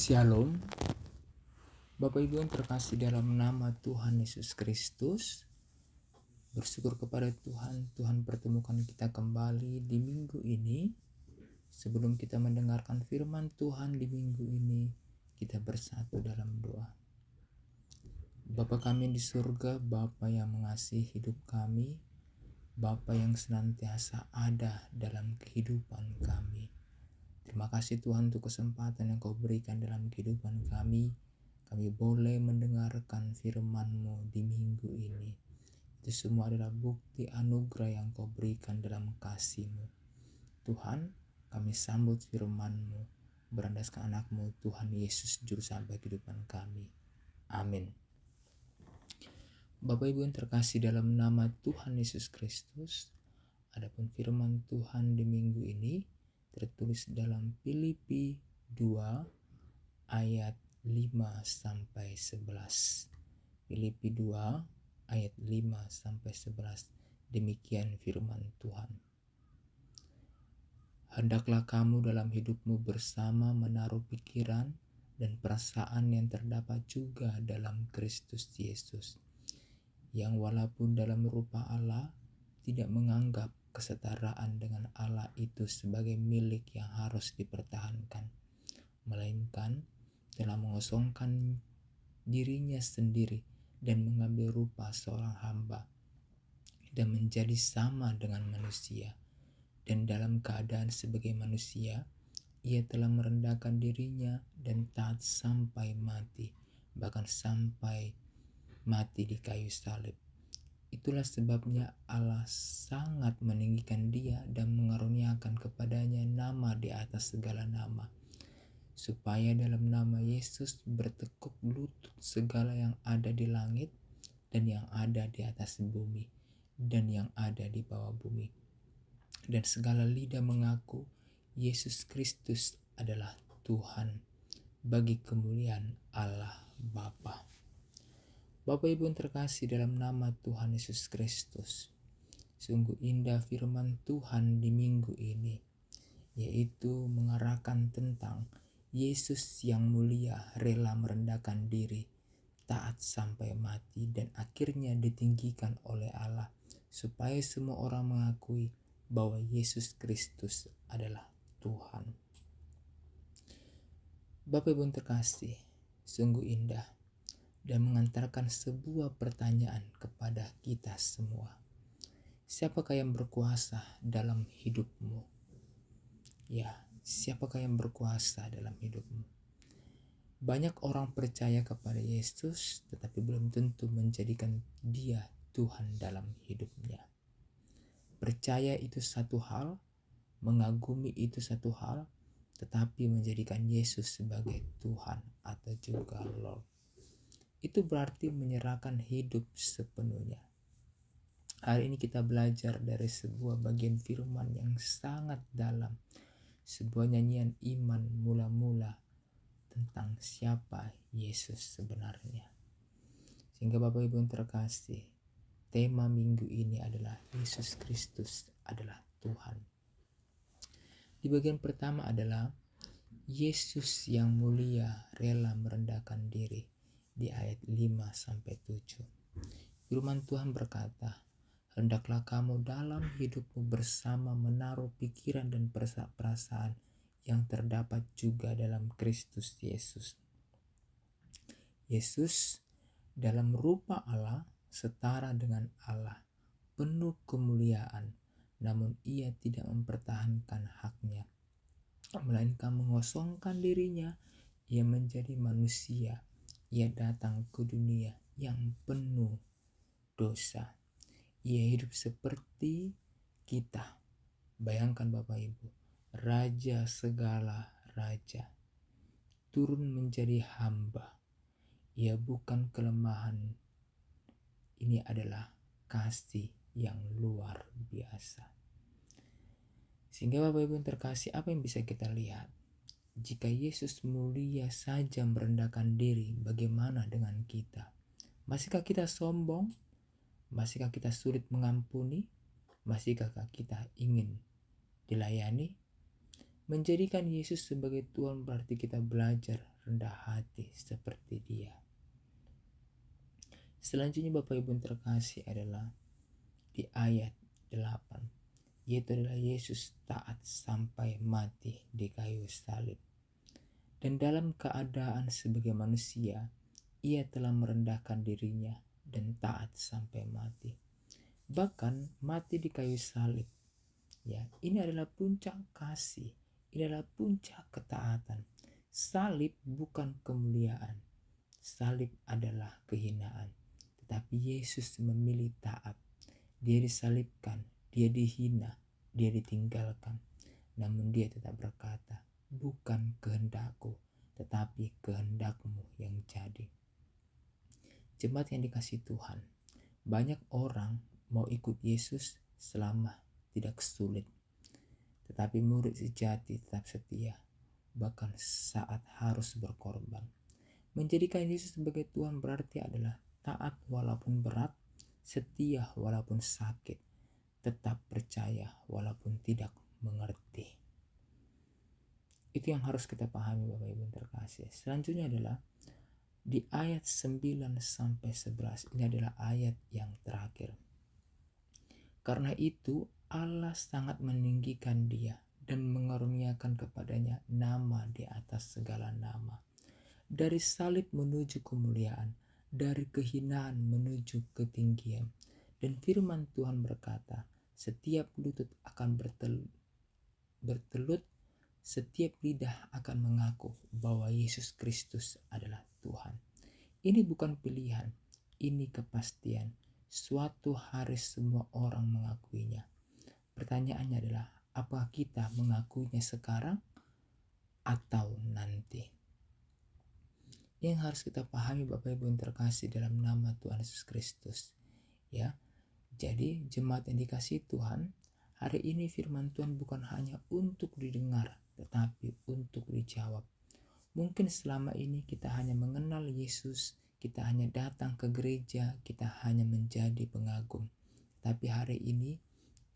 Shalom, Bapak Ibu yang terkasih dalam nama Tuhan Yesus Kristus. Bersyukur kepada Tuhan, Tuhan pertemukan kita kembali di minggu ini. Sebelum kita mendengarkan firman Tuhan di minggu ini, kita bersatu dalam doa. Bapa kami di surga, Bapa yang mengasihi hidup kami, Bapa yang senantiasa ada dalam kehidupan kami. Terima kasih Tuhan untuk kesempatan yang Kau berikan dalam kehidupan kami. Kami boleh mendengarkan firman-Mu di minggu ini. Itu semua adalah bukti anugerah yang Kau berikan dalam kasih-Mu. Tuhan, kami sambut firman-Mu berandaskan anak-Mu Tuhan Yesus Juru Selamat kehidupan kami. Amin. Bapak Ibu yang terkasih dalam nama Tuhan Yesus Kristus, adapun firman Tuhan di minggu ini tertulis dalam Filipi 2 ayat 5-11. Filipi 2 ayat 5-11. Demikian firman Tuhan. Hendaklah kamu dalam hidupmu bersama menaruh pikiran dan perasaan yang terdapat juga dalam Kristus Yesus, yang walaupun dalam rupa Allah tidak menganggap kesetaraan dengan Allah itu sebagai milik yang harus dipertahankan, melainkan telah mengosongkan dirinya sendiri dan mengambil rupa seorang hamba dan menjadi sama dengan manusia. Dan dalam keadaan sebagai manusia, ia telah merendahkan dirinya dan taat sampai mati, bahkan sampai mati di kayu salib. Itulah sebabnya Allah sangat meninggikan dia dan mengaruniakan kepadanya nama di atas segala nama, supaya dalam nama Yesus bertekuk lutut segala yang ada di langit dan yang ada di atas bumi dan yang ada di bawah bumi, dan segala lidah mengaku Yesus Kristus adalah Tuhan, bagi kemuliaan Allah Bapa. Bapak Ibu yang terkasih dalam nama Tuhan Yesus Kristus, sungguh indah firman Tuhan di minggu ini, yaitu mengarahkan tentang Yesus yang mulia rela merendahkan diri, taat sampai mati, dan akhirnya ditinggikan oleh Allah, supaya semua orang mengakui bahwa Yesus Kristus adalah Tuhan. Bapak Ibu yang terkasih, sungguh indah dan mengantarkan sebuah pertanyaan kepada kita semua. Siapakah yang berkuasa dalam hidupmu? Ya, siapakah yang berkuasa dalam hidupmu? Banyak orang percaya kepada Yesus, tetapi belum tentu menjadikan Dia Tuhan dalam hidupnya. Percaya itu satu hal, mengagumi itu satu hal, tetapi menjadikan Yesus sebagai Tuhan atau juga Lord, itu berarti menyerahkan hidup sepenuhnya. Hari ini kita belajar dari sebuah bagian firman yang sangat dalam, sebuah nyanyian iman mula-mula tentang siapa Yesus sebenarnya. Sehingga Bapak Ibu yang terkasih, tema minggu ini adalah Yesus Kristus adalah Tuhan. Di bagian pertama adalah Yesus yang mulia rela merendahkan diri. Di ayat 5-7, firman Tuhan berkata, hendaklah kamu dalam hidupmu bersama menaruh pikiran dan perasaan yang terdapat juga dalam Kristus Yesus. Yesus dalam rupa Allah, setara dengan Allah, penuh kemuliaan, namun ia tidak mempertahankan haknya, melainkan mengosongkan dirinya. Ia menjadi manusia. Ia datang ke dunia yang penuh dosa. Ia hidup seperti kita. Bayangkan Bapak Ibu, Raja segala raja turun menjadi hamba. Ia bukan kelemahan. Ini adalah kasih yang luar biasa. Sehingga Bapak Ibu yang terkasih, apa yang bisa kita lihat? Jika Yesus mulia saja merendahkan diri, bagaimana dengan kita? Masihkah kita sombong? Masihkah kita sulit mengampuni? Masihkah kita ingin dilayani? Menjadikan Yesus sebagai Tuhan berarti kita belajar rendah hati seperti Dia. Selanjutnya Bapak Ibu yang terkasih adalah di ayat 8, yaitu adalah Yesus taat sampai mati di kayu salib. Dan dalam keadaan sebagai manusia, Ia telah merendahkan dirinya dan taat sampai mati. Bahkan mati di kayu salib. Ya, ini adalah puncak kasih, ini adalah puncak ketaatan. Salib bukan kemuliaan, salib adalah kehinaan. Tetapi Yesus memilih taat. Dia disalibkan, dia dihina, dia ditinggalkan. Namun dia tetap berkata, bukan kehendakku, tetapi kehendakmu yang jadi. Jemaat yang dikasihi Tuhan, banyak orang mau ikut Yesus selama tidak sulit. Tetapi murid sejati tetap setia, bahkan saat harus berkorban. Menjadikan Yesus sebagai Tuhan berarti adalah taat walaupun berat, setia walaupun sakit, tetap percaya walaupun tidak mengerti. Itu yang harus kita pahami Bapak Ibu yang terkasih. Selanjutnya adalah di ayat 9 sampai 11. Ini adalah ayat yang terakhir. Karena itu Allah sangat meninggikan Dia dan mengaruniakan kepadanya nama di atas segala nama. Dari salib menuju kemuliaan, dari kehinaan menuju ketinggian. Dan firman Tuhan berkata, setiap lutut akan bertelut, setiap lidah akan mengaku bahwa Yesus Kristus adalah Tuhan. Ini bukan pilihan, ini kepastian. Suatu hari semua orang mengakuinya. Pertanyaannya adalah, apakah kita mengakuinya sekarang atau nanti? Yang harus kita pahami Bapak Ibu yang terkasih dalam nama Tuhan Yesus Kristus. Ya, jadi jemaat yang dikasihi Tuhan, hari ini firman Tuhan bukan hanya untuk didengar, tetapi untuk dijawab. Mungkin selama ini kita hanya mengenal Yesus, kita hanya datang ke gereja, kita hanya menjadi pengagum. Tapi hari ini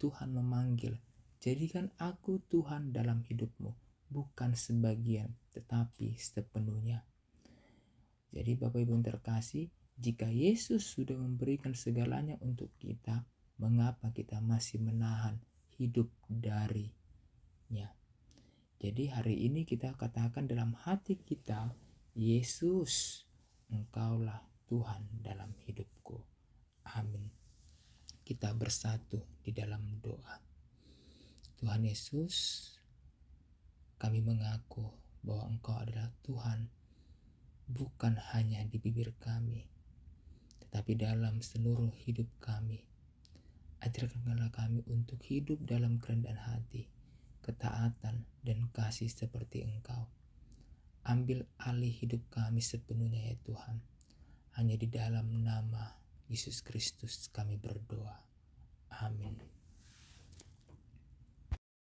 Tuhan memanggil, jadikan aku Tuhan dalam hidupmu, bukan sebagian, tetapi sepenuhnya. Jadi Bapak Ibu yang terkasih, jika Yesus sudah memberikan segalanya untuk kita, mengapa kita masih menahan hidup darinya? Jadi hari ini kita katakan dalam hati kita, Yesus, Engkaulah Tuhan dalam hidupku. Amin. Kita bersatu di dalam doa. Tuhan Yesus, kami mengaku bahwa Engkau adalah Tuhan, bukan hanya di bibir kami, tetapi dalam seluruh hidup kami. Ajarkanlah kami untuk hidup dalam kerendahan hati, ketaatan, dan kasih seperti Engkau. Ambil alih hidup kami sepenuhnya ya Tuhan. Hanya di dalam nama Yesus Kristus kami berdoa. Amin.